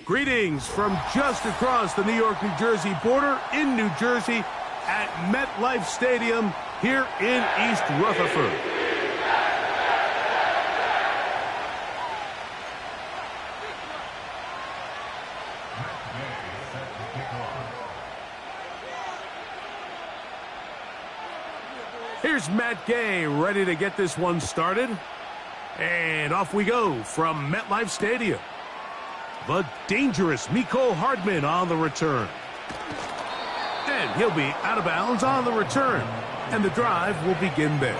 Greetings from just across the New York-New Jersey border in New Jersey at MetLife Stadium here in East Rutherford. Here's Matt Gay ready to get this one started. And off we go from MetLife Stadium. The dangerous Mecole Hardman on the return. And he'll be out of bounds on the return. And the drive will begin there.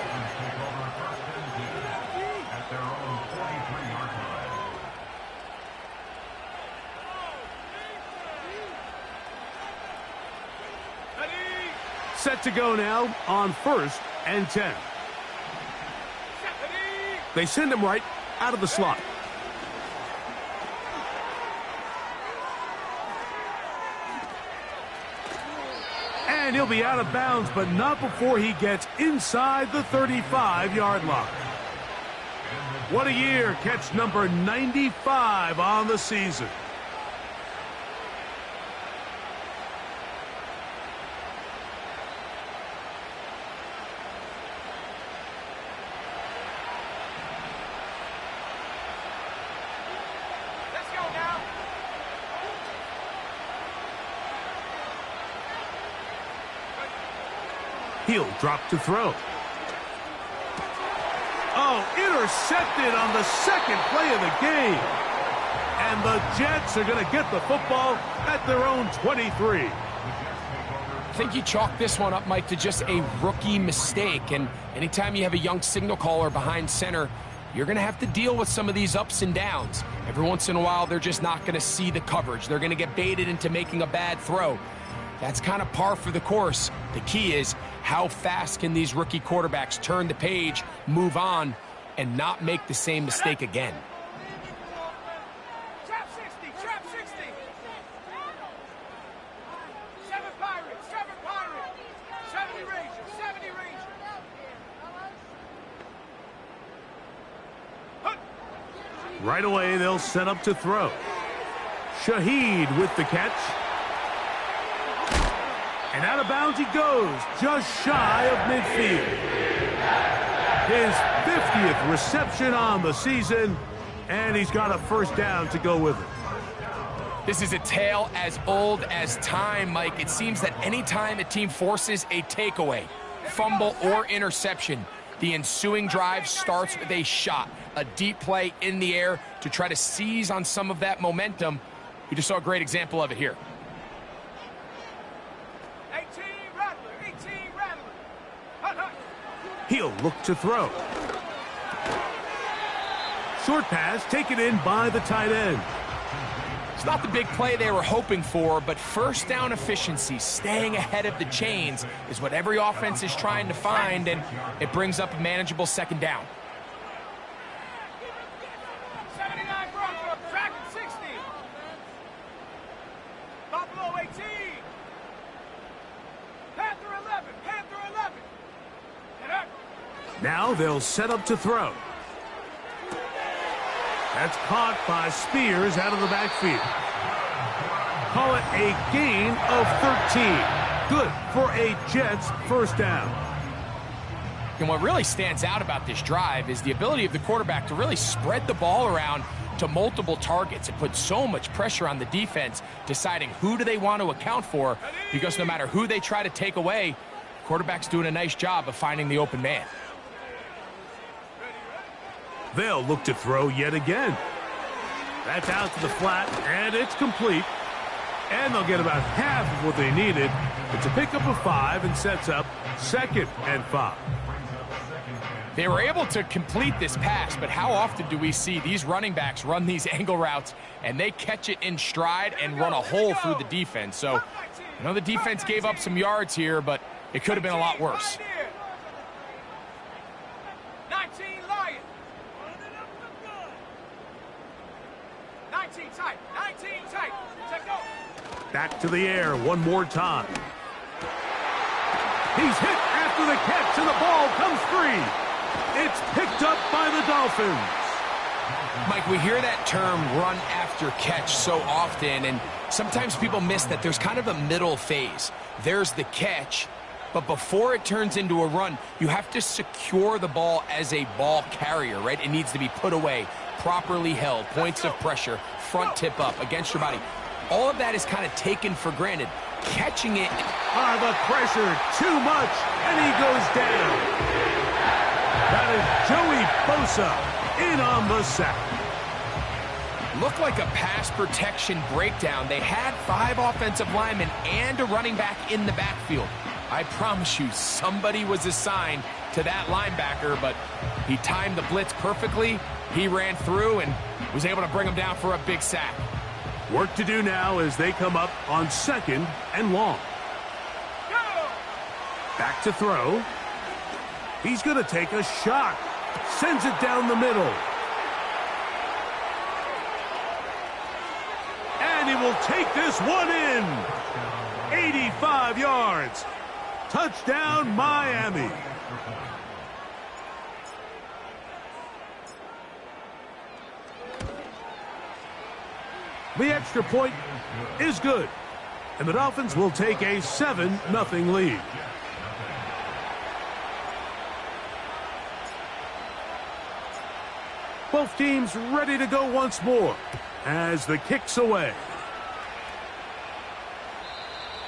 Set to go now on 1st and 10. They send him right out of the slot. And he'll be out of bounds, but not before he gets inside the 35-yard line. What a year. Catch number 95 on the season. He'll drop to throw. Oh, intercepted on the second play of the game. And the Jets are going to get the football at their own 23. I think you chalk this one up, Mike, to just a rookie mistake. And anytime you have a young signal caller behind center, you're going to have to deal with some of these ups and downs. Every once in a while, they're just not going to see the coverage. They're going to get baited into making a bad throw. That's kind of par for the course. The key is how fast can these rookie quarterbacks turn the page, move on, and not make the same mistake again. Trap 60, trap 60. 7 Pirates, 70 Rangers, 70 Rangers. Right away, they'll set up to throw. Shaheed with the catch. And out of bounds he goes, just shy of midfield. His 50th reception on the season, and he's got a first down to go with it. This is a tale as old as time, Mike. It seems that anytime a team forces a takeaway, fumble, or interception, the ensuing drive starts with a shot, a deep play in the air to try to seize on some of that momentum. We just saw a great example of it here. He'll look to throw. Short pass taken in by the tight end. It's not the big play they were hoping for, but first down efficiency, staying ahead of the chains, is what every offense is trying to find, and it brings up a manageable second down. 79 Broncos, tracking 60. Buffalo 18. Panther 11, Panther 11. Now they'll set up to throw. That's caught by Spears out of the backfield. Call it a gain of 13. Good for a Jets first down. And what really stands out about this drive is the ability of the quarterback to really spread the ball around to multiple targets. It puts so much pressure on the defense deciding who do they want to account for, because no matter who they try to take away, the quarterback's doing a nice job of finding the open man. They'll look to throw yet again. That's out to the flat, and it's complete. And they'll get about half of what they needed. It's a pickup of 5 and sets up 2nd and 5. They were able to complete this pass, but how often do we see these running backs run these angle routes and they catch it in stride and run a hole through the defense? So, I know the defense gave up some yards here, but it could have been a lot worse. 19 Lions. 19 tight, 19 tight. Check go. Back to the air one more time. He's hit after the catch, and the ball comes free. It's picked up by the Dolphins. Mike, we hear that term run after catch so often, and sometimes people miss that there's kind of a middle phase. There's the catch, but before it turns into a run, you have to secure the ball as a ball carrier, right? It needs to be put away, properly held, points of pressure, front tip up against your body. All of that is kind of taken for granted. Catching it... The pressure, too much, and he goes down. That is Joey Bosa in on the sack. Looked like a pass protection breakdown. They had 5 offensive linemen and a running back in the backfield. I promise you, somebody was assigned to that linebacker, but he timed the blitz perfectly. He ran through and was able to bring him down for a big sack. Work to do now as they come up on 2nd and long. Back to throw. He's going to take a shot. Sends it down the middle. And he will take this one in. 85 yards. Touchdown, Miami. The extra point is good, and the Dolphins will take a 7-0 lead. Both teams ready to go once more as the kick's away.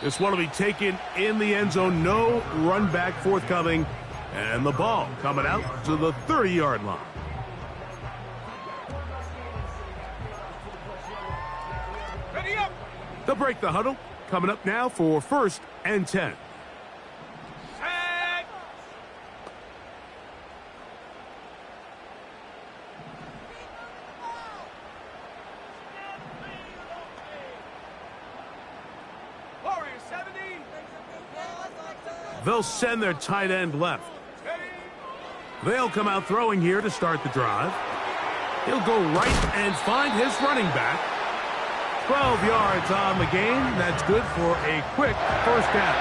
This one will be taken in the end zone. No run back forthcoming, and the ball coming out to the 30-yard line. They'll break the huddle. Coming up now for 1st and 10. Set. Warriors 70. They'll send their tight end left. They'll come out throwing here to start the drive. He'll go right and find his running back. 12 yards on the game. That's good for a quick first down.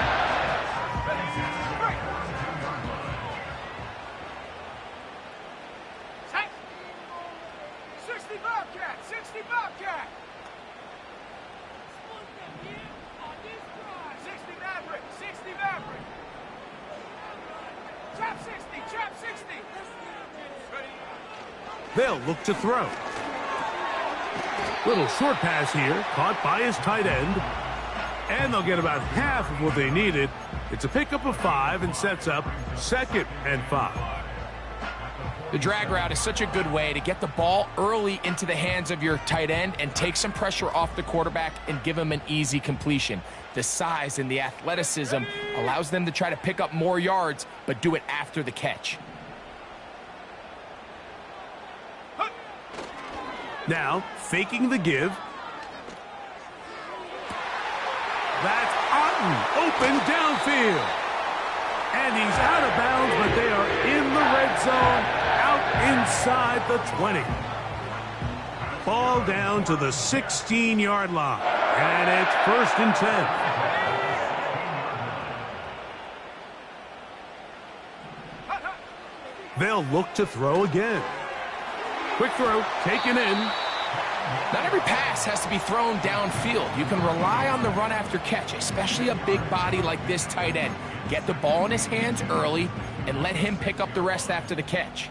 Set. 60 Bobcat. 60 Bobcat. 60 Maverick. 60 Maverick. Trap 60. Trap 60. Ready. They'll look to throw. Little short pass here, caught by his tight end. And they'll get about half of what they needed. It's a pickup of 5 and sets up 2nd and 5. The drag route is such a good way to get the ball early into the hands of your tight end and take some pressure off the quarterback and give him an easy completion. The size and the athleticism allows them to try to pick up more yards, but do it after the catch. Now, faking the give. That's Otten, open downfield. And he's out of bounds, but they are in the red zone, out inside the 20. Ball down to the 16-yard line, and it's 1st and 10. They'll look to throw again. Quick throw, taken in. Not every pass has to be thrown downfield. You can rely on the run after catch, especially a big body like this tight end. Get the ball in his hands early and let him pick up the rest after the catch.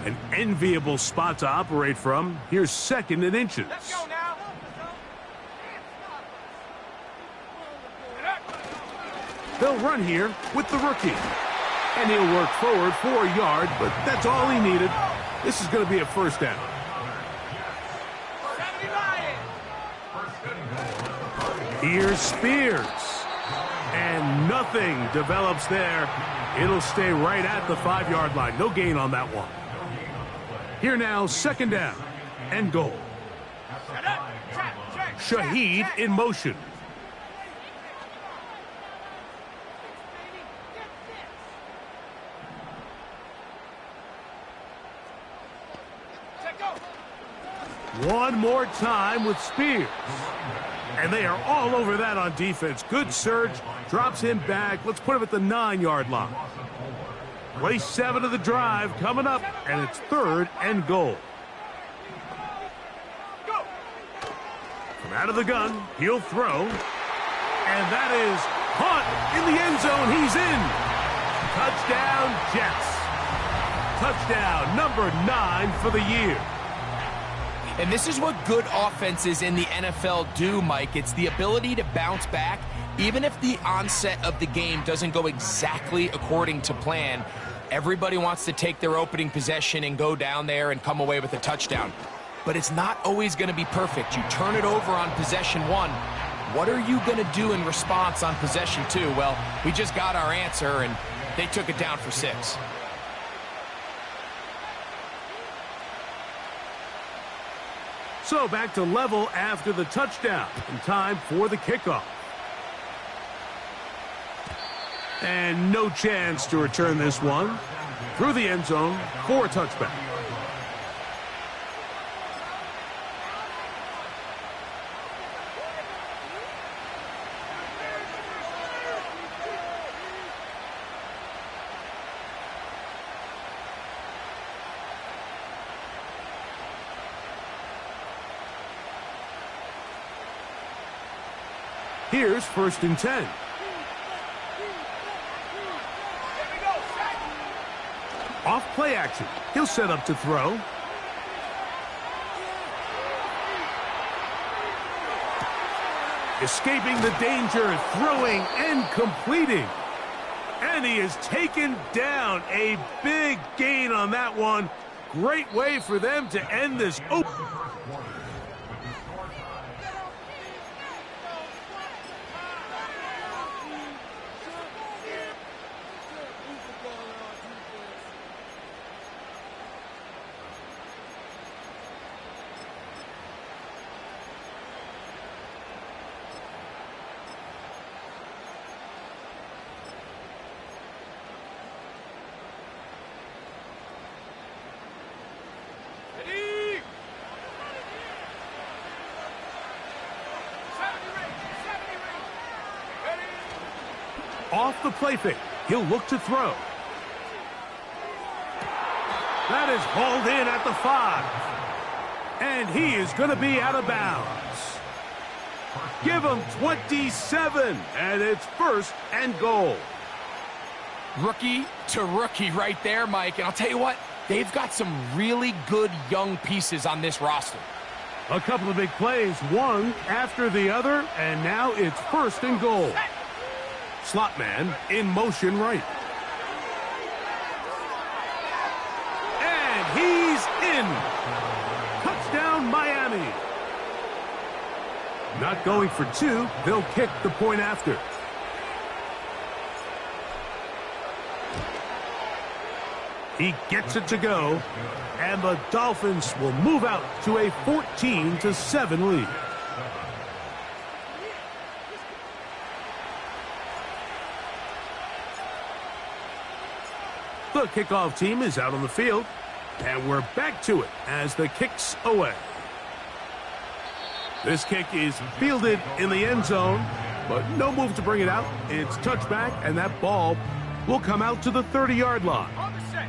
An enviable spot to operate from. Here's 2nd and inches. Let's go now. They'll run here with the rookie. And he'll work forward for a yard, but that's all he needed. This is going to be a first down. 79. Here's Spears. And nothing develops there. It'll stay right at the 5-yard line. No gain on that one. Here now, 2nd down and goal. Shaheed in motion. One more time with Spears. And they are all over that on defense. Good surge. Drops him back. Let's put him at the 9-yard line. Play 7 of the drive coming up, and it's 3rd and goal. From out of the gun, he'll throw. And that is caught in the end zone. He's in. Touchdown, Jets. Touchdown number 9 for the year. And this is what good offenses in the NFL do, Mike. It's the ability to bounce back, even if the onset of the game doesn't go exactly according to plan. Everybody wants to take their opening possession and go down there and come away with a touchdown. But it's not always going to be perfect. You turn it over on possession 1. What are you going to do in response on possession 2? Well, we just got our answer, and they took it down for 6. So back to level after the touchdown. And time for the kickoff. And no chance to return this one. Through the end zone for a touchback. Here's 1st and 10. Off play action. He'll set up to throw. Escaping the danger, throwing and completing. And he is taken down. A big gain on that one. Great way for them to end this. Off the play fake. He'll look to throw. That is hauled in at the 5. And he is going to be out of bounds. Give him 27. And it's 1st and goal. Rookie to rookie right there, Mike. And I'll tell you what, they've got some really good young pieces on this roster. A couple of big plays, one after the other, and now it's 1st and goal. Slot man in motion right. And he's in. Touchdown, Miami. Not going for 2. They'll kick the point after. He gets it to go, and the Dolphins will move out to a 14-7 lead. The kickoff team is out on the field, and we're back to it as the kick's away. This kick is fielded in the end zone, but no move to bring it out. It's touchback, and that ball will come out to the 30-yard line. On the set.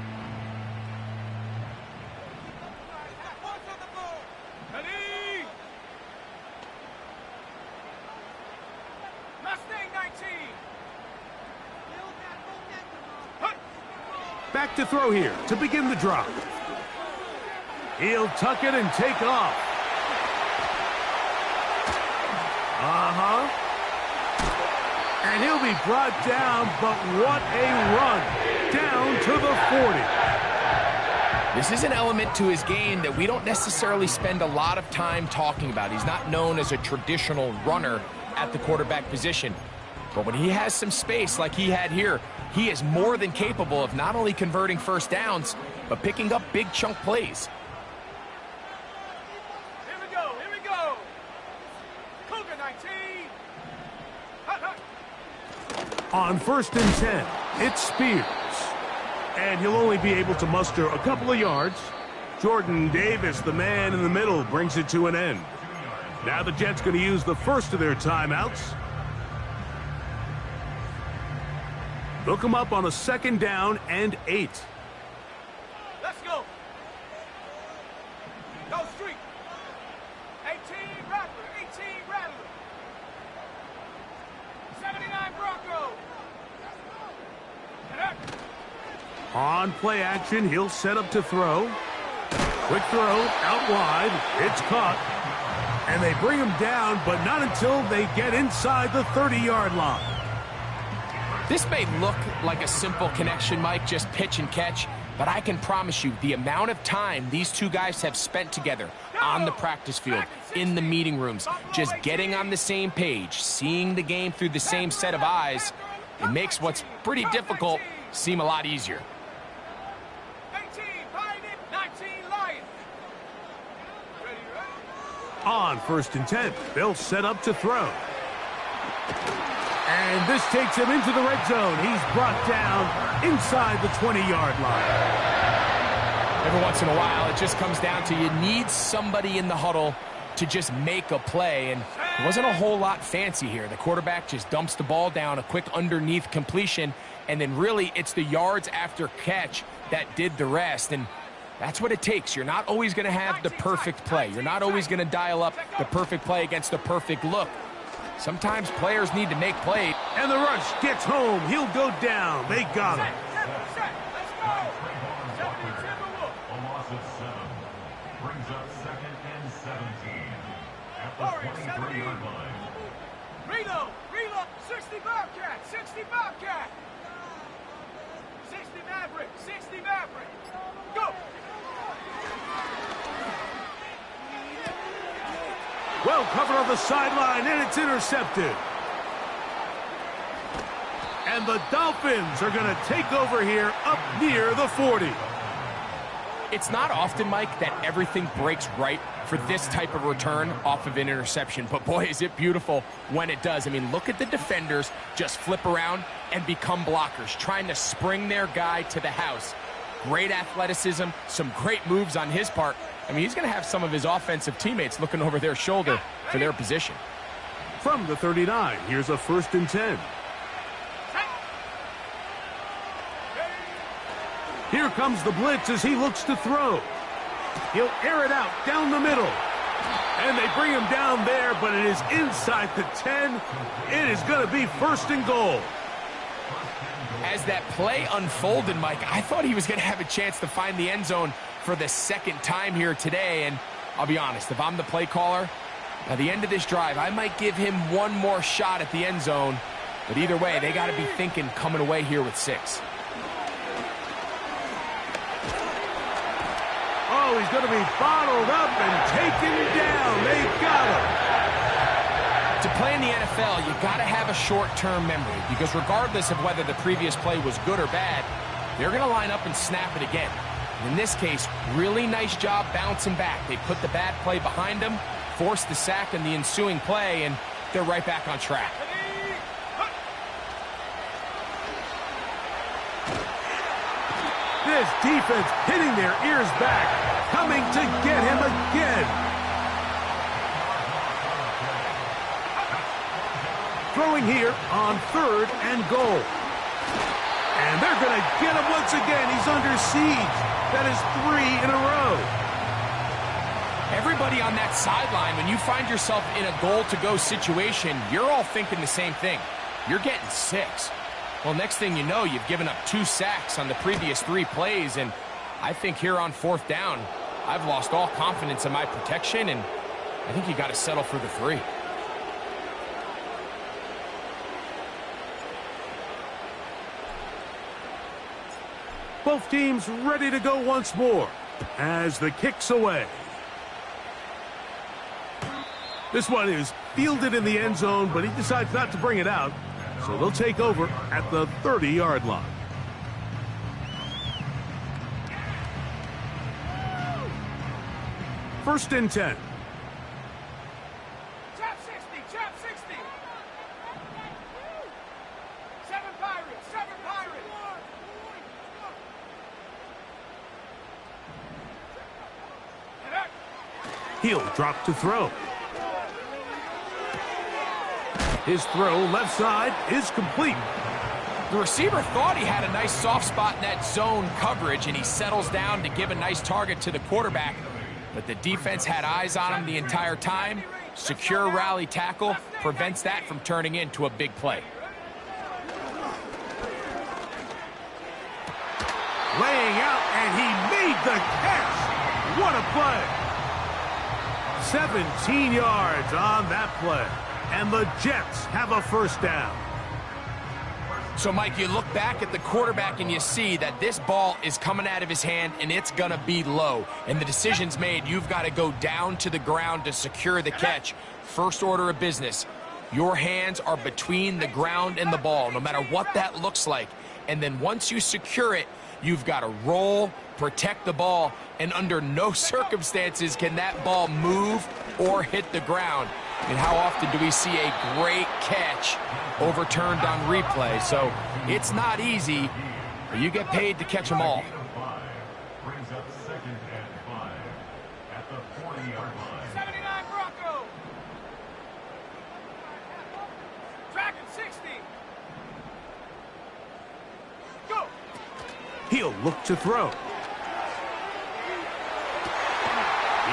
Ready. Mustang 19. Back to throw here to begin the drive. He'll tuck it and take off. And he'll be brought down, but what a run. Down to the 40. This is an element to his game that we don't necessarily spend a lot of time talking about. He's not known as a traditional runner at the quarterback position. But when he has some space like he had here, he is more than capable of not only converting first downs, but picking up big chunk plays. Here we go. Here we go. Cougar 19. On 1st and 10, it's Spears. And he'll only be able to muster a couple of yards. Jordan Davis, the man in the middle, brings it to an end. Now the Jets going to use the first of their timeouts. They'll come up on a 2nd down and 8. Let's go. Go street. 18 Rattler. 18 Rattler. 79 Bronco. On play action, he'll set up to throw. Quick throw, out wide. It's caught. And they bring him down, but not until they get inside the 30-yard line. This may look like a simple connection, Mike, just pitch and catch, but I can promise you the amount of time these two guys have spent together on the practice field, in the meeting rooms, just getting on the same page, seeing the game through the same set of eyes, it makes what's pretty difficult seem a lot easier. 18 Pioneer, 19 Lion. Ready? On 1st and 10, they'll set up to throw. And this takes him into the red zone. He's brought down inside the 20-yard line. Every once in a while, it just comes down to you need somebody in the huddle to just make a play, and it wasn't a whole lot fancy here. The quarterback just dumps the ball down, a quick underneath completion, and then really it's the yards after catch that did the rest, and that's what it takes. You're not always going to have the perfect play. You're not always going to dial up the perfect play against the perfect look. Sometimes players need to make plays. And the rush gets home. He'll go down. They got him. Set. Let's go. 70 Timberwolf. A loss of 7 brings up 2nd and 17 at the 23-yard line. Reload. 60 Bobcat. 60 Bobcat. 60 Maverick. 60 Maverick. Go. Well covered on the sideline, and it's intercepted. And the Dolphins are going to take over here up near the 40. It's not often, Mike, that everything breaks right for this type of return off of an interception. But, boy, is it beautiful when it does. I mean, look at the defenders just flip around and become blockers, trying to spring their guy to the house. Great athleticism, some great moves on his part. I mean, he's going to have some of his offensive teammates looking over their shoulder for their position. From the 39, here's a 1st and 10. Here comes the blitz as he looks to throw. He'll air it out down the middle. And they bring him down there, but it is inside the 10. It is going to be 1st and goal. As that play unfolded, Mike, I thought he was going to have a chance to find the end zone for the 2nd time here today. And I'll be honest, if I'm the play caller, at the end of this drive, I might give him one more shot at the end zone. But either way, they got to be thinking coming away here with 6. Oh, he's going to be bottled up and taken down. They got him. To play in the NFL, you got to have a short-term memory, because regardless of whether the previous play was good or bad, they're going to line up and snap it again. And in this case, really nice job bouncing back. They put the bad play behind them, forced the sack in the ensuing play, and they're right back on track. This defense hitting their ears back, coming to get him again. Throwing here on 3rd and goal. And they're going to get him once again. He's under siege. That is 3 in a row. Everybody on that sideline, when you find yourself in a goal-to-go situation, you're all thinking the same thing. You're getting 6. Well, next thing you know, you've given up 2 sacks on the previous 3 plays, and I think here on 4th down, I've lost all confidence in my protection, and I think you got to settle for the 3. Both teams ready to go once more as the kick's away. This one is fielded in the end zone, but he decides not to bring it out. So they'll take over at the 30-yard line. First and 10. Chop 60, chop 60. 7 Pirates, 7 Pirates. He'll drop to throw. His throw left side is complete. The receiver thought he had a nice soft spot in that zone coverage, and he settles down to give a nice target to the quarterback. But the defense had eyes on him the entire time. Secure rally tackle prevents that from turning into a big play. Laying out, and he made the catch. What a play. 17 yards on that play. And the Jets have a first down. So, Mike, you look back at the quarterback and you see that this ball is coming out of his hand and it's going to be low. And the decision's made. You've got to go down to the ground to secure the catch. First order of business. Your hands are between the ground and the ball, no matter what that looks like. And then once you secure it, you've got to roll, protect the ball, and under no circumstances can that ball move or hit the ground. And how often do we see a great catch overturned on replay? So it's not easy, but you get paid to catch them all. Brings up 2nd and 5 at the 40-yard line. 79 Bronco. Dragon 60. Go. He'll look to throw.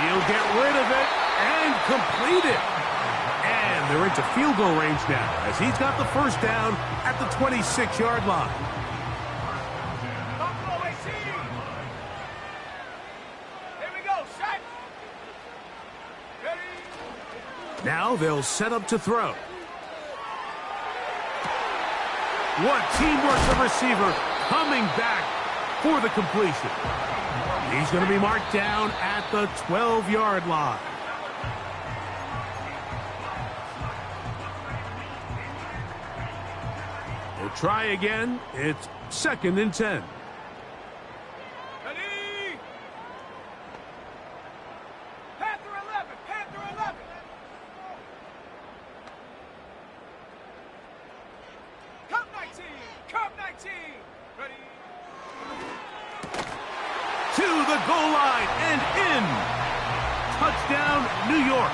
He'll get rid of it and complete it. And they're into field goal range now as he's got the first down at the 26-yard line. Buffalo AC. Here we go. Set. Ready. Now they'll set up to throw. What teamwork the receiver coming back for the completion. He's going to be marked down at the 12-yard line. We'll try again. It's 2nd and 10. Ready. Panther 11. Panther 11. Cup 19. Cup 19. Ready. To the goal line and in. Touchdown, New York.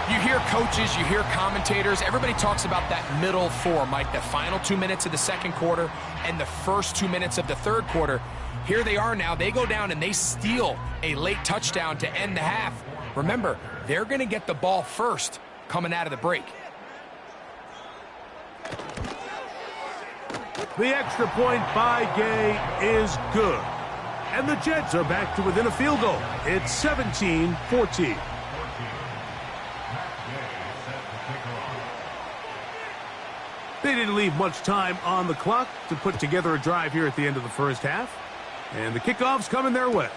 You hear coaches, you hear commentators, everybody talks about that middle four, Mike, the final 2 minutes of the second quarter and the first 2 minutes of the third quarter. Here they are now. They go down and they steal a late touchdown to end the half. Remember, they're going to get the ball first coming out of the break. The extra point by Gay is good. And the Jets are back to within a field goal. It's 17-14. They didn't leave much time on the clock to put together a drive here at the end of the first half. And the kickoff's coming their way.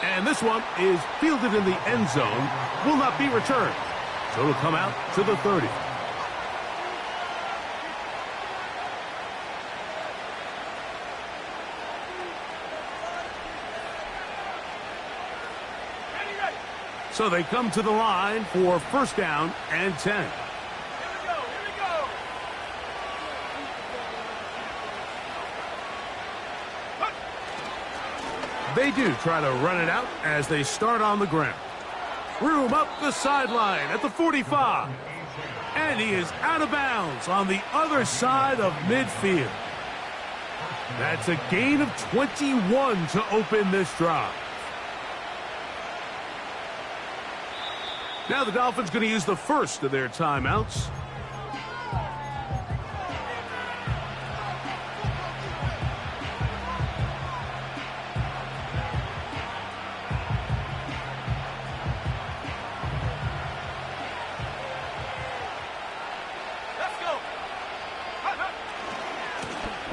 And this one is fielded in the end zone. Will not be returned. So it'll come out to the 30. So they come to the line for first down and 10. They do try to run it out as they start on the ground. Room up the sideline at the 45. And he is out of bounds on the other side of midfield. That's a gain of 21 to open this drive. Now the Dolphins going to use the first of their timeouts.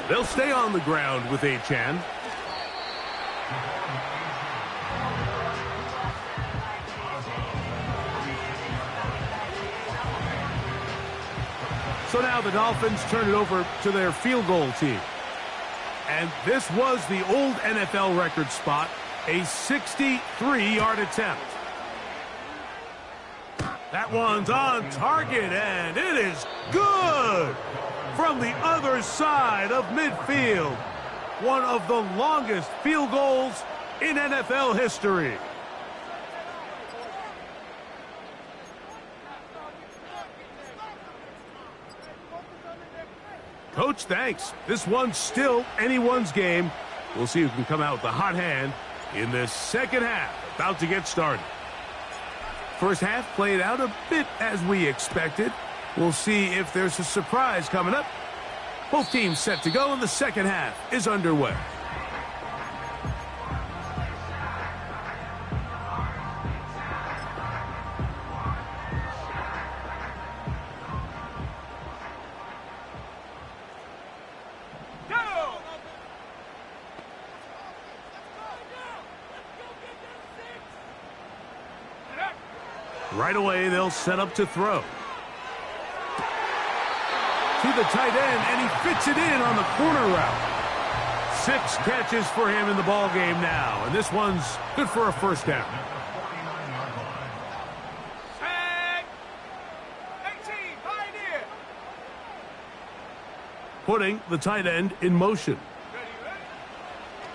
They'll stay on the ground with Achane. So now the Dolphins turn it over to their field goal team. And this was the old NFL record spot, a 63-yard attempt. That one's on target, and it is good from the other side of midfield. One of the longest field goals in NFL history. Coach, thanks. This one's still anyone's game. We'll see who can come out with the hot hand in this second half. About to get started. First half played out a bit as we expected. We'll see if there's a surprise coming up. Both teams set to go, and the second half is underway. Right away, they'll set up to throw. To the tight end, and he fits it in on the corner route. 6 catches for him in the ball game now, and this one's good for a first down. Set. 18, Pioneer. Putting the tight end in motion.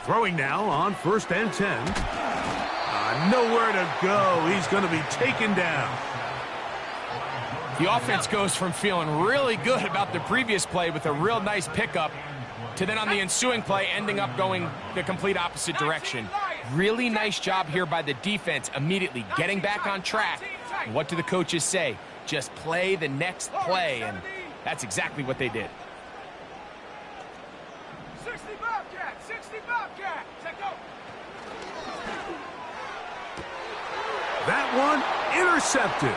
Throwing now on 1st and 10. Nowhere to go. He's going to be taken down. The offense goes from feeling really good about the previous play with a real nice pickup to then on the ensuing play ending up going the complete opposite direction. Really nice job here by the defense immediately getting back on track. And what do the coaches say? Just play the next play, and that's exactly what they did. 60 Bobcat, 60 Bobcat. Take go. That one intercepted.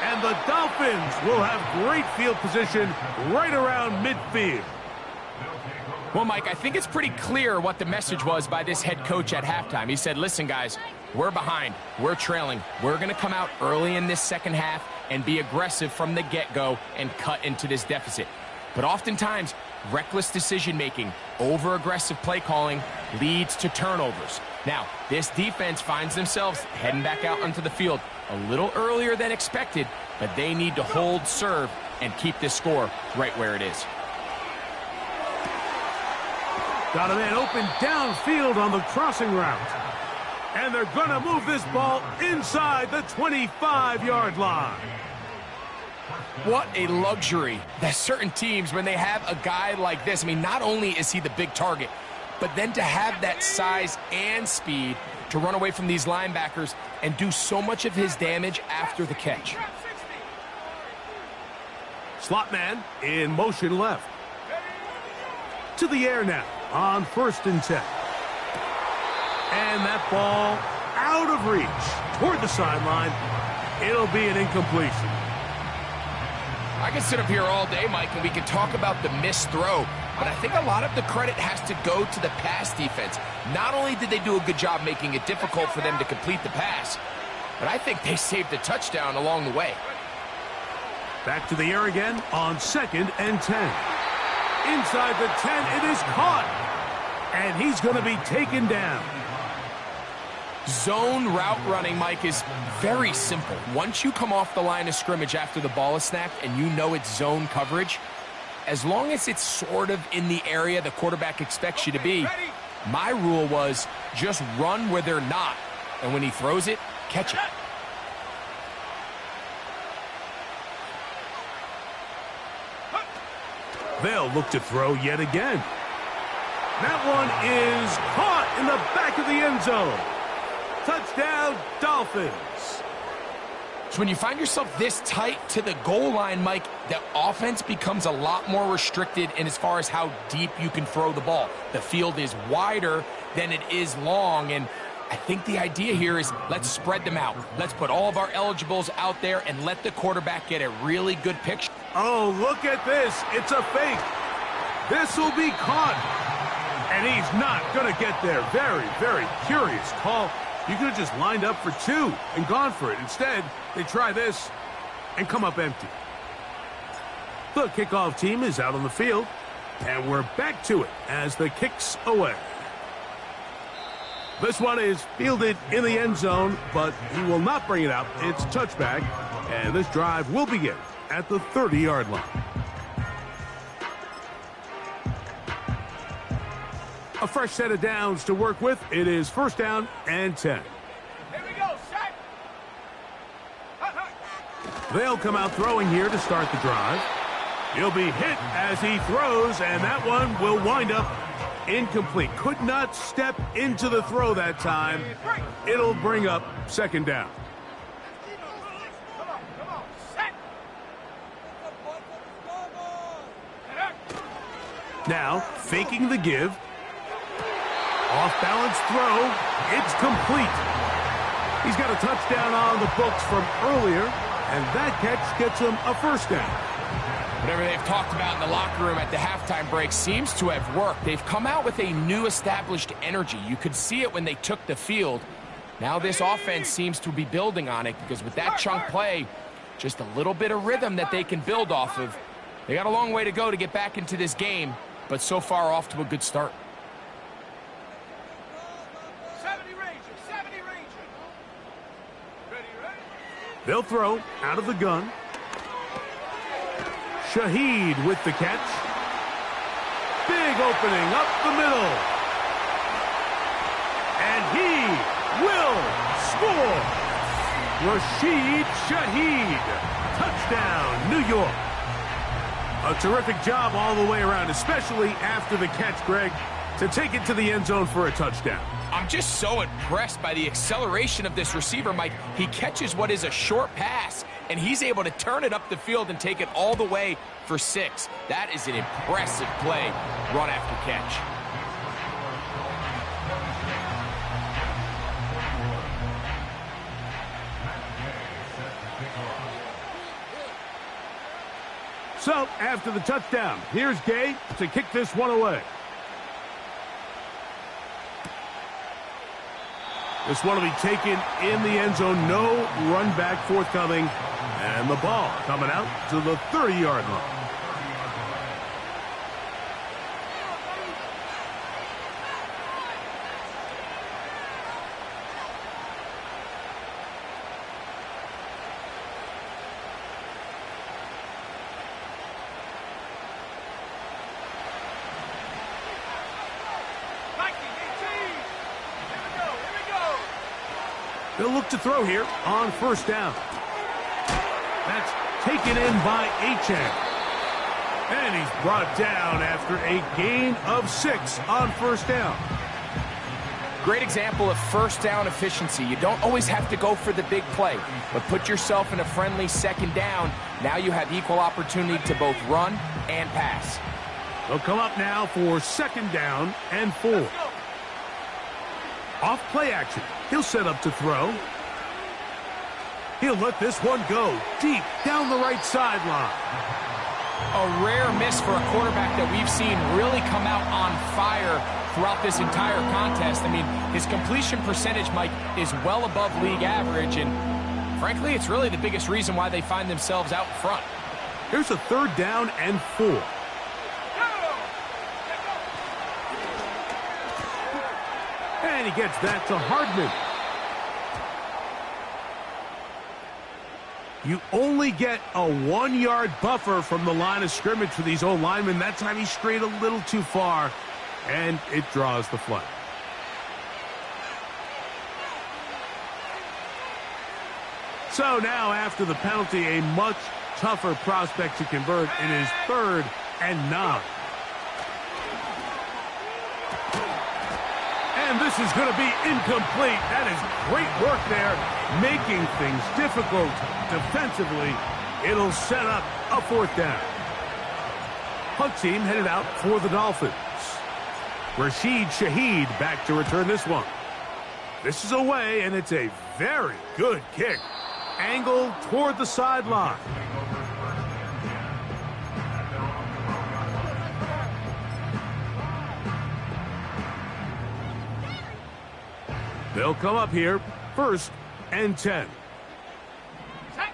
And the Dolphins will have great field position right around midfield. Well, Mike, I think it's pretty clear what the message was by this head coach at halftime. He said, listen, guys, we're behind. We're trailing. We're going to come out early in this second half and be aggressive from the get-go and cut into this deficit. But oftentimes, reckless decision-making, over-aggressive play calling leads to turnovers. Now, this defense finds themselves heading back out onto the field a little earlier than expected, but they need to hold serve and keep this score right where it is. Got a man open downfield on the crossing route. And they're going to move this ball inside the 25-yard line. What a luxury that certain teams, when they have a guy like this, I mean, not only is he the big target, but then to have that size and speed to run away from these linebackers and do so much of his damage after the catch. Slot man in motion left. To the air now on 1st and 10. And that ball out of reach toward the sideline. It'll be an incompletion. I can sit up here all day, Mike, and we can talk about the missed throw, but I think a lot of the credit has to go to the pass defense. Not only did they do a good job making it difficult for them to complete the pass, but I think they saved a touchdown along the way. Back to the air again on 2nd and 10. Inside the 10, it is caught. And he's going to be taken down. Zone route running, Mike, is very simple. Once you come off the line of scrimmage after the ball is snapped and you know it's zone coverage, as long as it's sort of in the area the quarterback expects you to be, my rule was just run where they're not. And when he throws it, catch it. They'll look to throw yet again. That one is caught in the back of the end zone. Touchdown, Dolphins. So when you find yourself this tight to the goal line, Mike, the offense becomes a lot more restricted in as far as how deep you can throw the ball. The field is wider than it is long, and I think the idea here is let's spread them out. Let's put all of our eligibles out there and let the quarterback get a really good picture. Oh, look at this. It's a fake. This will be caught. And he's not going to get there. Very, very curious call. You could have just lined up for 2 and gone for it. Instead, they try this and come up empty. The kickoff team is out on the field, and we're back to it as the kick's away. This one is fielded in the end zone, but he will not bring it out. It's touchback, and this drive will begin at the 30-yard line. A fresh set of downs to work with. It is 1st down and 10. Here we go, set. They'll come out throwing here to start the drive. He'll be hit as he throws, and that one will wind up incomplete. Could not step into the throw that time. It'll bring up second down. Now, faking the give. Off-balance throw. It's complete. He's got a touchdown on the books from earlier, and that catch gets him a first down. Whatever they've talked about in the locker room at the halftime break seems to have worked. They've come out with a new established energy. You could see it when they took the field. Now this offense seems to be building on it because with that chunk play, just a little bit of rhythm that they can build off of. They got a long way to go to get back into this game, but so far off to a good start. 70 Rangers, 70 Rangers. Ready. They'll throw out of the gun. Shaheed with the catch. Big opening up the middle. And he will score. Rashid Shaheed. Touchdown, New York. A terrific job all the way around, especially after the catch, Greg, to take it to the end zone for a touchdown. I'm just so impressed by the acceleration of this receiver, Mike. He catches what is a short pass, and he's able to turn it up the field and take it all the way for 6. That is an impressive play, run after catch. So, after the touchdown, here's Gay to kick this one away. This one will be taken in the end zone. No run back forthcoming. And the ball coming out to the 30-yard line. They'll look to throw here on first down. That's taken in by Achane. And he's brought down after a gain of 6 on first down. Great example of first down efficiency. You don't always have to go for the big play, but put yourself in a friendly second down. Now you have equal opportunity to both run and pass. They'll come up now for second down and 4. Off play action. He'll set up to throw. He'll let this one go deep down the right sideline. A rare miss for a quarterback that we've seen really come out on fire throughout this entire contest. I mean, his completion percentage, Mike, is well above league average, and frankly, it's really the biggest reason why they find themselves out front. Here's a third down and 4. And he gets that to Hardman. You only get a 1-yard buffer from the line of scrimmage for these old linemen. That time he strayed a little too far, and it draws the flag. So now, after the penalty, a much tougher prospect to convert. It is 3rd and 9. And this is going to be incomplete. That is great work there, making things difficult defensively. It'll set up a 4th down. Punt team headed out for the Dolphins. Rashid Shaheed back to return this one. This is away, and it's a very good kick. Angled toward the sideline. They'll come up here, 1st and 10. Set.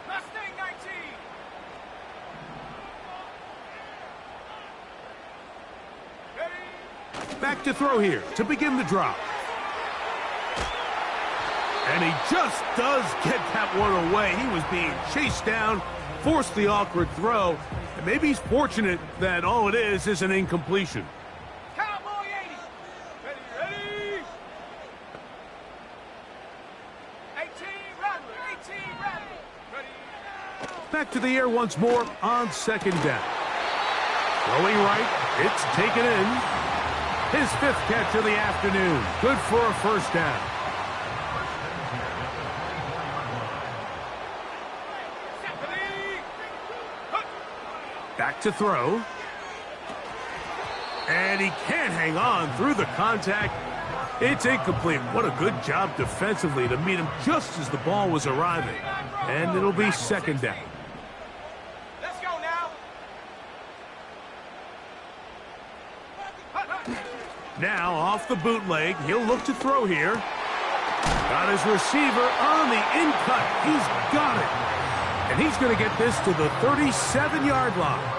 Mustang 19. Ready. Back to throw here to begin the drop. And he just does get that one away. He was being chased down, forced the awkward throw. And maybe he's fortunate that all it is an incompletion. Cowboy 80. Ready. 18 Rattler. 18 Rattler. Ready. Back to the air once more on second down. Going right, it's taken in. His 5th catch of the afternoon. Good for a first down. Back to throw. And he can't hang on through the contact. It's incomplete. What a good job defensively to meet him just as the ball was arriving. And it'll be second down. Let's go now. Now off the bootleg, he'll look to throw here. Got his receiver on the in-cut. He's got it. And he's going to get this to the 37-yard line.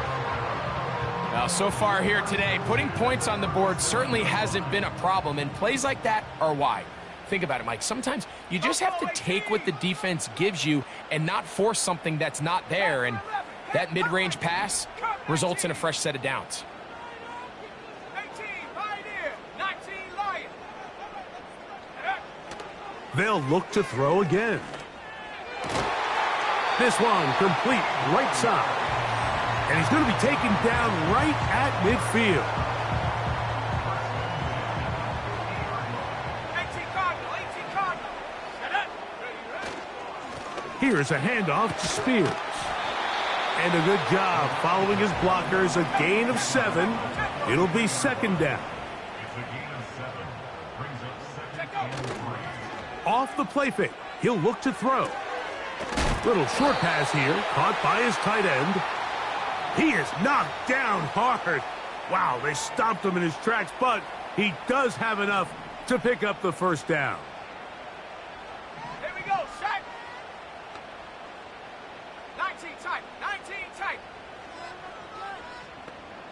Now, so far here today, putting points on the board certainly hasn't been a problem, and plays like that are why. Think about it, Mike. Sometimes you just have to take what the defense gives you and not force something that's not there, and that mid-range pass results in a fresh set of downs. 18, Pioneer. 19, Lion. They'll look to throw again. This one complete right side. And he's going to be taken down right at midfield. 18 Cardinal, 18 Cardinal. Here's a handoff to Spears. And a good job following his blockers. A gain of 7. It'll be second down. It's a gain of 7. Brings up second and 3. Off the play fake. He'll look to throw. Little short pass here. Caught by his tight end. He is knocked down hard. Wow, they stopped him in his tracks, but he does have enough to pick up the first down. Here we go, set. 19 tight, 19 tight.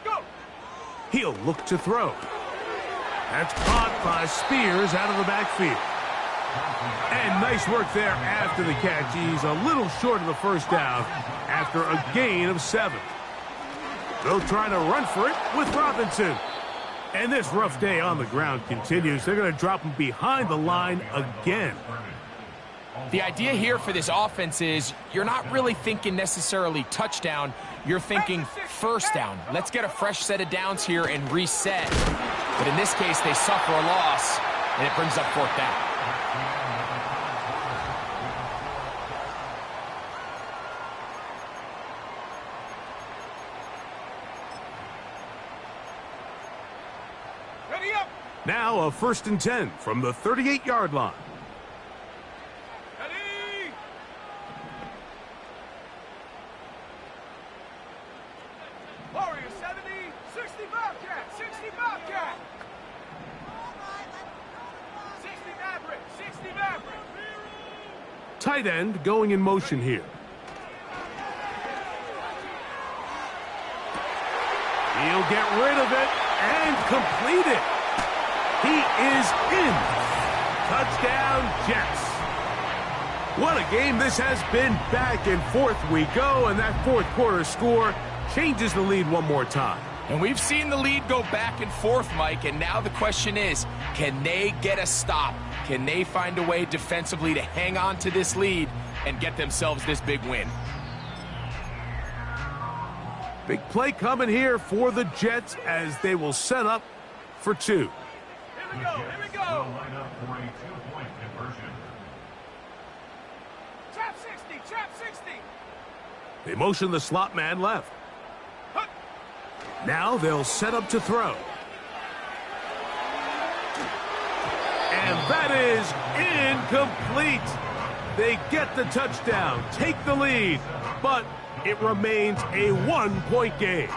Go. He'll look to throw. That's caught by Spears out of the backfield. And nice work there after the catch. He's a little short of the first down after a gain of 7. They'll try to run for it with Robinson. And this rough day on the ground continues. They're going to drop him behind the line again. The idea here for this offense is you're not really thinking necessarily touchdown. You're thinking first down. Let's get a fresh set of downs here and reset. But in this case, they suffer a loss, and it brings up 4th down. Ready up. Now a 1st and 10 from the 38-yard line. Ready. Warrior 70, 60 Bobcat, 60 Bobcat. 60 Maverick, 60 Maverick. Tight end going in motion here. He'll get rid of it and complete it. He is in. Touchdown, Jets. What a game this has been. Back and forth we go, and that 4th quarter score changes the lead one more time. And we've seen the lead go back and forth, Mike, and now the question is, can they get a stop? Can they find a way defensively to hang on to this lead and get themselves this big win? Big play coming here for the Jets as they will set up for 2. Here we go, here we Will go. line up for a 2-point conversion. Trap 60, trap 60. They motion the slot man left. Now they'll set up to throw. And that is incomplete. They get the touchdown, take the lead, but it remains a 1-point game.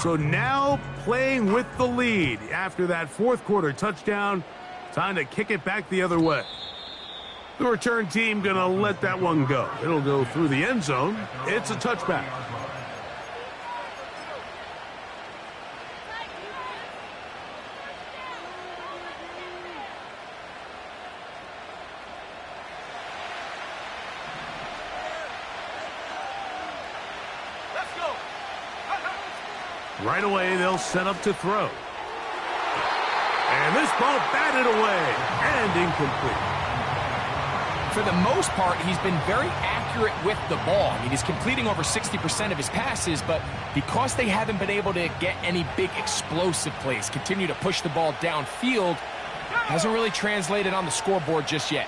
So now playing with the lead after that 4th quarter touchdown, time to kick it back the other way. The return team going to let that one go. It'll go through the end zone. It's a touchback. Let's go. Right away, they'll set up to throw. And And this ball batted away and incomplete. For the most part, he's been very accurate with the ball. I mean, he's completing over 60% of his passes, but because they haven't been able to get any big explosive plays, continue to push the ball downfield, hasn't really translated on the scoreboard just yet.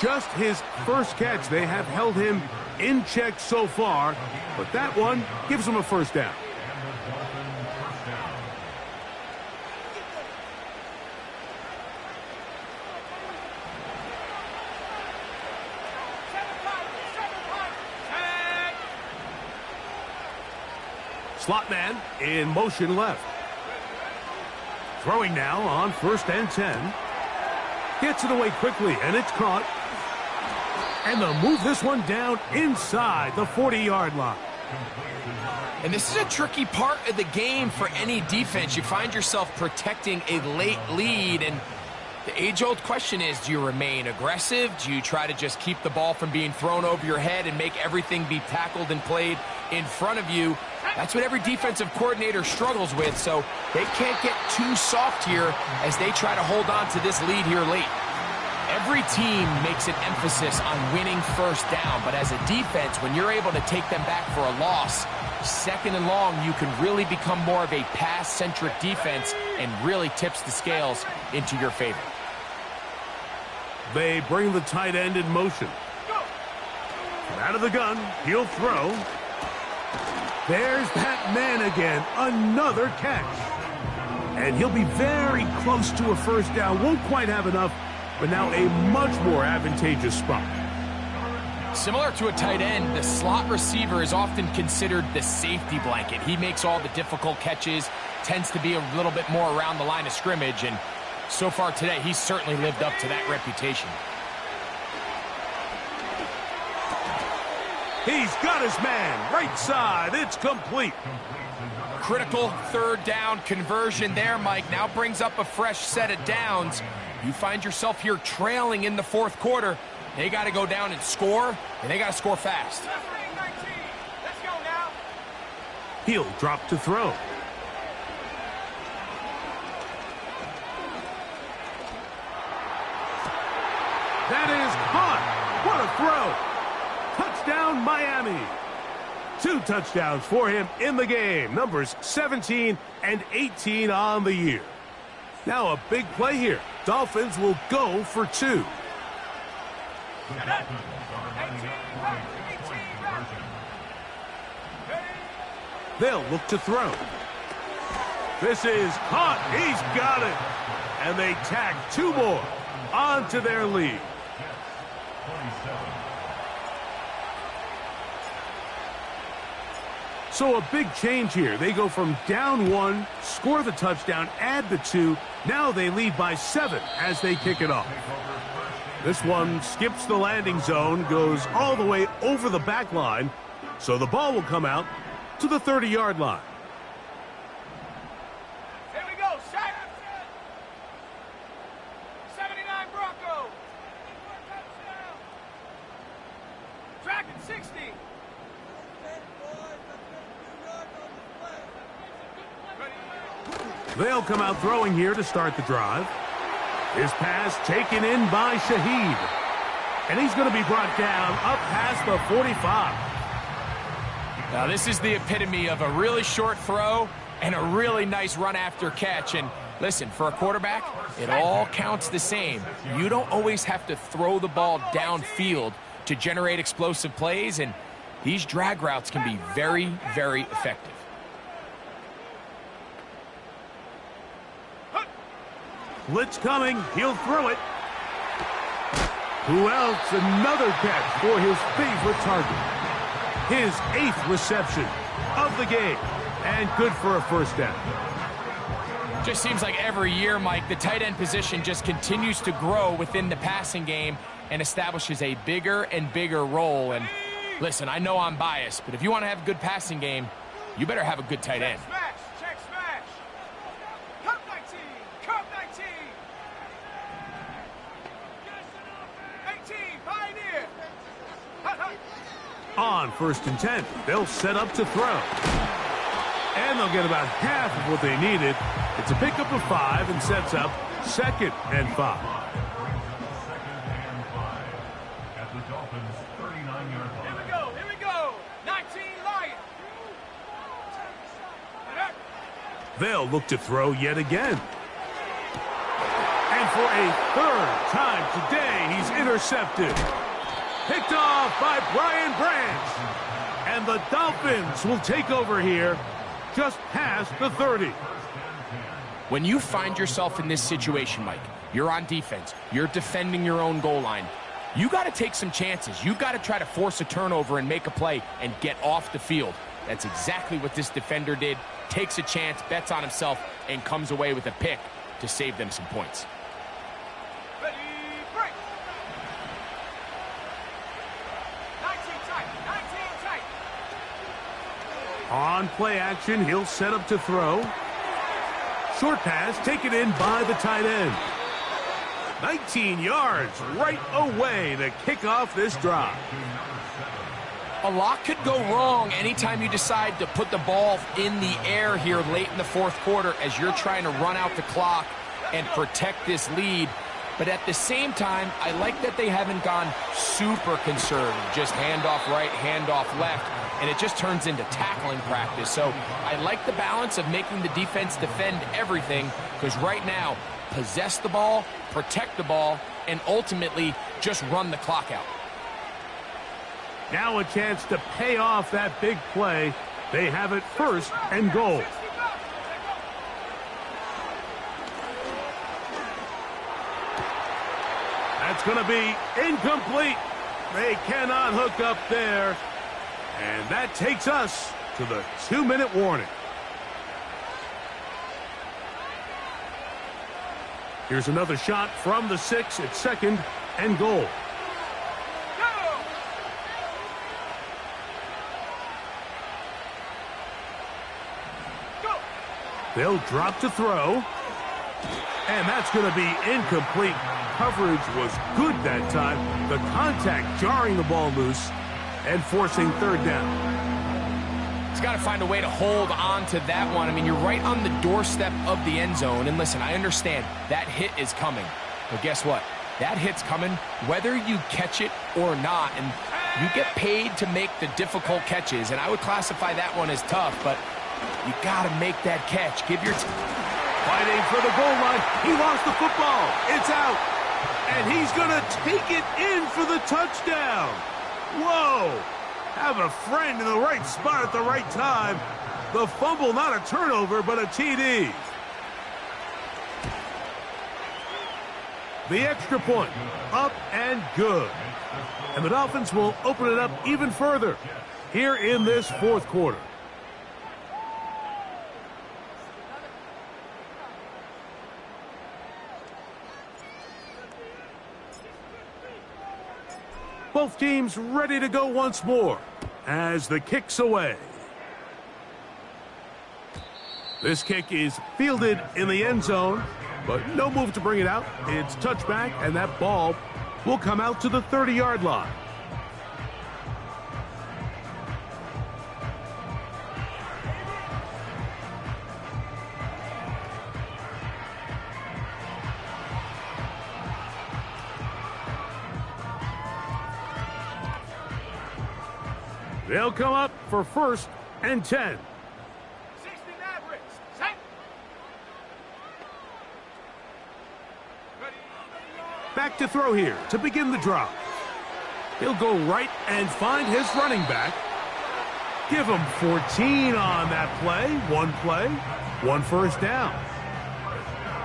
Just his first catch. They have held him in check so far, but that one gives him a first down. Slot man in motion left. Throwing now on 1st and 10. Gets it away quickly, and it's caught. And they'll move this one down inside the 40-yard line. And this is a tricky part of the game for any defense. You find yourself protecting a late lead, and the age-old question is, do you remain aggressive? Do you try to just keep the ball from being thrown over your head and make everything be tackled and played in front of you? That's what every defensive coordinator struggles with, so they can't get too soft here as they try to hold on to this lead here late. Every team makes an emphasis on winning first down, but as a defense, when you're able to take them back for a loss, 2nd and long, you can really become more of a pass-centric defense and really tips the scales into your favor. They bring the tight end in motion. Out of the gun, he'll throw. There's that man again, another catch. And he'll be very close to a first down. Won't quite have enough, but now a much more advantageous spot. Similar to a tight end, the slot receiver is often considered the safety blanket. He makes all the difficult catches, tends to be a little bit more around the line of scrimmage, and so far today, he's certainly lived up to that reputation. He's got his man, right side, it's complete. Critical 3rd down conversion there, Mike. Now brings up a fresh set of downs. You find yourself here trailing in the 4th quarter. They got to go down and score, and they got to score fast. Let's go now. He'll drop to throw. That is caught. What a throw. Touchdown, Miami. 2 touchdowns for him in the game. Numbers 17 and 18 on the year. Now a big play here. Dolphins will go for 2. They'll look to throw. This is caught. He's got it. And they tack 2 more onto their lead. So a big change here. They go from down 1, score the touchdown, add the 2. Now they lead by 7 as they kick it off. This one skips the landing zone, goes all the way over the back line. So the ball will come out to the 30-yard line. Here we go, set. 79 Broncos. Tracking 60. They'll come out throwing here to start the drive. His pass taken in by Shaheed. And he's going to be brought down up past the 45. Now this is the epitome of a really short throw and a really nice run after catch. And listen, for a quarterback, it all counts the same. You don't always have to throw the ball downfield to generate explosive plays, and these drag routes can be very, very effective. Blitz coming. He'll throw it. Who else? Another catch for his favorite target. His 8th reception of the game. And good for a first down. Just seems like every year, Mike, the tight end position just continues to grow within the passing game and establishes a bigger and bigger role. And listen, I know I'm biased, but if you want to have a good passing game, you better have a good tight end. Check smash. Cup 19. Cup 19. 18. Pioneer. On 1st and 10, they'll set up to throw. And they'll get about half of what they needed. It's a pickup of 5 and sets up 2nd and 5. At the Dolphins' 39-yard line. Here we go. 19 Lions. They'll look to throw yet again. And for a 3rd time today, he's intercepted. Picked off by Brian Branch. And the Dolphins will take over here just past the 30. When you find yourself in this situation, Mike, you're on defense, you're defending your own goal line, you got to take some chances. You got to try to force a turnover and make a play and get off the field. That's exactly what this defender did. Takes a chance, bets on himself, and comes away with a pick to save them some points. Ready, break. 19 tight. 19 tight. On play action, he'll set up to throw. Short pass taken in by the tight end. 19 yards right away to kick off this drive. A lot could go wrong anytime you decide to put the ball in the air here late in the 4th quarter as you're trying to run out the clock and protect this lead. But at the same time, I like that they haven't gone super conservative, just handoff right, handoff left, and it just turns into tackling practice. So I like the balance of making the defense defend everything, because right now, possess the ball, protect the ball, and ultimately just run the clock out. Now a chance to pay off that big play. They have it 1st and goal. That's going to be incomplete. They cannot hook up there. And that takes us to the 2-minute warning. Here's another shot from the 6 at 2nd and goal. They'll drop to throw. And that's going to be incomplete. Coverage was good that time. The contact jarring the ball loose and forcing 3rd down. He's got to find a way to hold on to that one. I mean, you're right on the doorstep of the end zone. And listen, I understand that hit is coming. But guess what? That hit's coming whether you catch it or not. And you get paid to make the difficult catches. And I would classify that one as tough, but you got to make that catch. Give your fighting for the goal line. He lost the football. It's out. And he's going to take it in for the touchdown. Whoa. Have a friend in the right spot at the right time. The fumble, not a turnover, but a TD. The extra point, up and good. And the Dolphins will open it up even further here in this 4th quarter. Both teams ready to go once more as the kick's away. This kick is fielded in the end zone, but no move to bring it out. It's touchback, and that ball will come out to the 30-yard line. They'll come up for 1st and 10. 60 Mavericks. Set. Ready. Back to throw here to begin the drive. He'll go right and find his running back. Give him 14 on that play. One first down.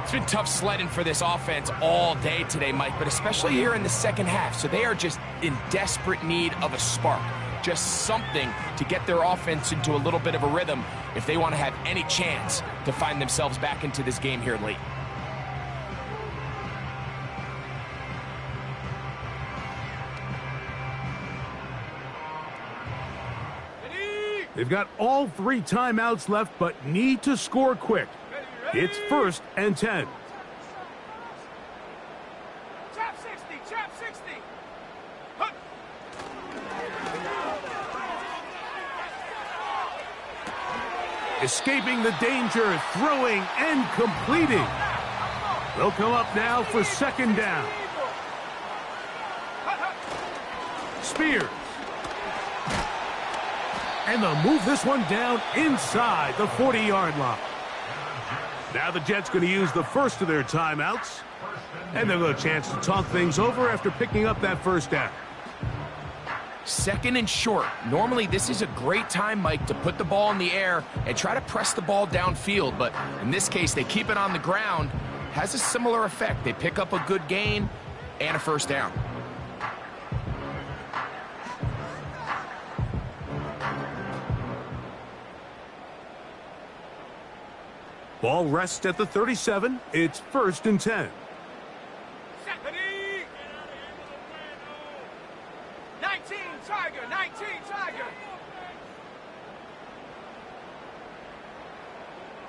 It's been tough sledding for this offense all day today, Mike, but especially here in the 2nd half. So they are just in desperate need of a spark. Just something to get their offense into a little bit of a rhythm if they want to have any chance to find themselves back into this game here late. They've got all 3 timeouts left, but need to score quick. It's 1st and 10. Chap 60. Chap 60. Escaping the danger, throwing and completing. They'll come up now for second down. Spears. And they'll move this one down inside the 40-yard line. Now the Jets going to use the first of their timeouts. And they'll get a chance to talk things over after picking up that first down. Second and short. Normally, this is a great time, Mike, to put the ball in the air and try to press the ball downfield. But in this case, they keep it on the ground. Has a similar effect. They pick up a good gain and a first down. Ball rests at the 37. It's 1st and 10. 19 Tiger, 19 Tiger.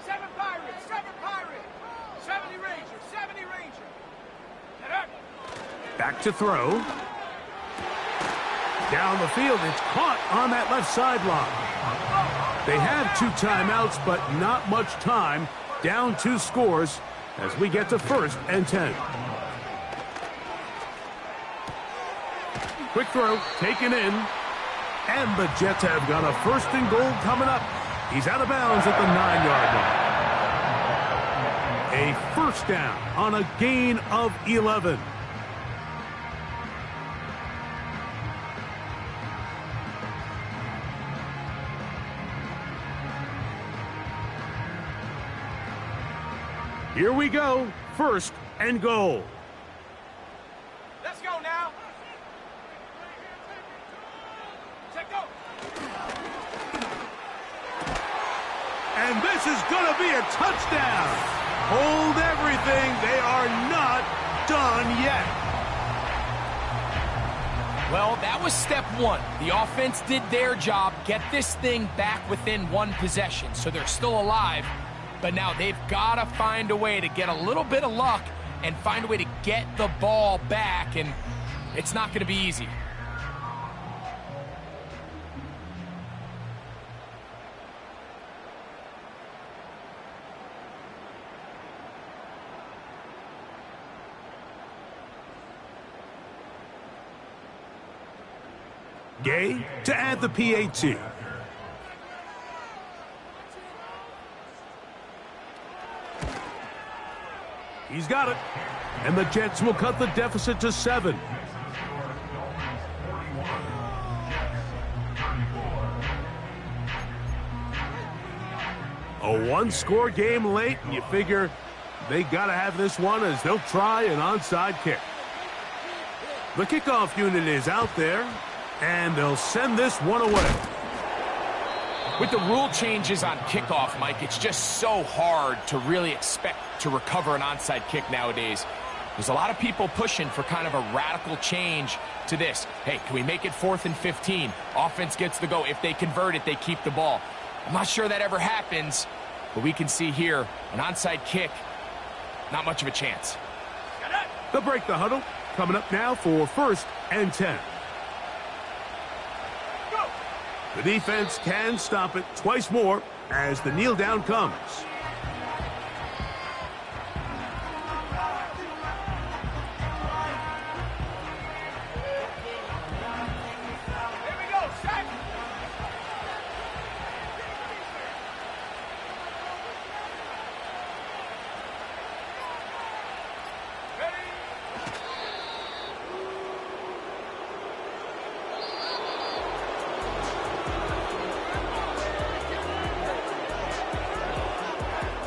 7 Pirates, 7 Pirates. 70 Ranger, 70 Ranger. Get up. Back to throw. Down the field, it's caught on that left sideline. They have 2 timeouts, but not much time. Down 2 scores as we get to 1st and 10. Quick throw, taken in. And the Jets have got a 1st and goal coming up. He's out of bounds at the 9-yard line. A first down on a gain of 11. Here we go, 1st and goal. Let's go now. Take go. And this is going to be a touchdown. Hold everything. They are not done yet. Well, that was step 1. The offense did their job, get this thing back within 1 possession, so they're still alive. But now they've got to find a way to get a little bit of luck and find a way to get the ball back, and it's not going to be easy. Gay to add the PAT. He's got it. And the Jets will cut the deficit to 7. A 1-score game late, and you figure they got to have this one as they'll try an onside kick. The kickoff unit is out there, and they'll send this one away. With the rule changes on kickoff, Mike, it's just so hard to really expect to recover an onside kick nowadays. There's a lot of people pushing for kind of a radical change to this. Hey, can we make it 4th and 15? Offense gets the go. If they convert it, they keep the ball. I'm not sure that ever happens, but we can see here an onside kick, not much of a chance. They'll break the huddle. Coming up now for 1st and 10. The defense can stop it twice more as the kneel down comes.